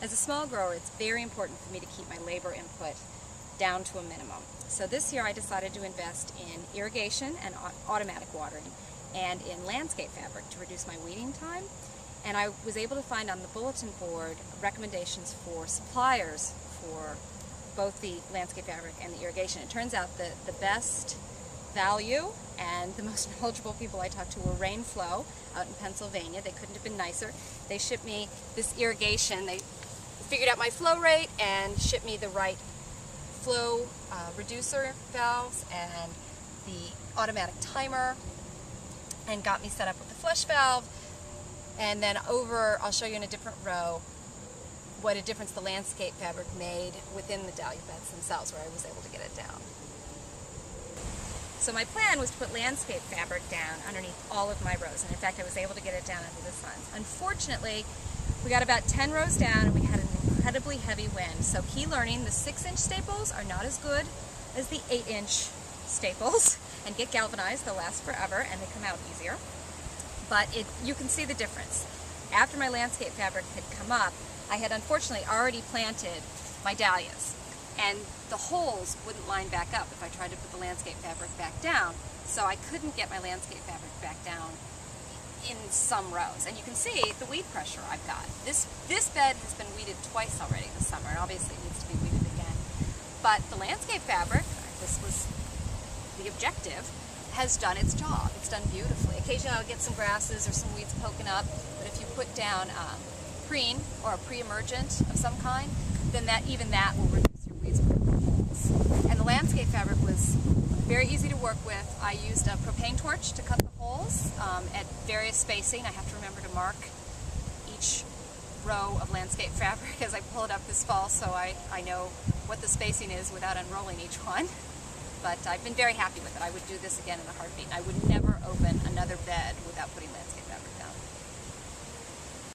As a small grower, it's very important for me to keep my labor input down to a minimum. So this year I decided to invest in irrigation and automatic watering and in landscape fabric to reduce my weeding time. And I was able to find on the bulletin board recommendations for suppliers for both the landscape fabric and the irrigation. It turns out that the best value and the most knowledgeable people I talked to were Rainflow out in Pennsylvania. They couldn't have been nicer. They shipped me this irrigation. They figured out my flow rate and shipped me the right flow reducer valves and the automatic timer and got me set up with the flush valve. And then I'll show you in a different row what a difference the landscape fabric made within the dahlia beds themselves, where I was able to get it down. So my plan was to put landscape fabric down underneath all of my rows, and in fact I was able to get it down under the signs. Unfortunately, we got about 10 rows down and we had an incredibly heavy wind. So key learning, the 6-inch staples are not as good as the 8-inch staples and get galvanized. They'll last forever and they come out easier. But you can see the difference. After my landscape fabric had come up, I had unfortunately already planted my dahlias, and the holes wouldn't line back up if I tried to put the landscape fabric back down, so I couldn't get my landscape fabric back down in some rows. And you can see the weed pressure I've got. This bed has been weeded twice already this summer, and obviously it needs to be weeded again. But the landscape fabric, this was the objective, has done its job. It's done beautifully. Occasionally I'll get some grasses or some weeds poking up, but if you put down preen or a pre-emergent of some kind, then even that will reduce your weeds with the holes. And the landscape fabric was very easy to work with. I used a propane torch to cut the holes at various spacing. I have to remember to mark each row of landscape fabric as I pull it up this fall, so I know what the spacing is without unrolling each one. But I've been very happy with it. I would do this again in a heartbeat. I would never open another bed without putting landscape fabric down.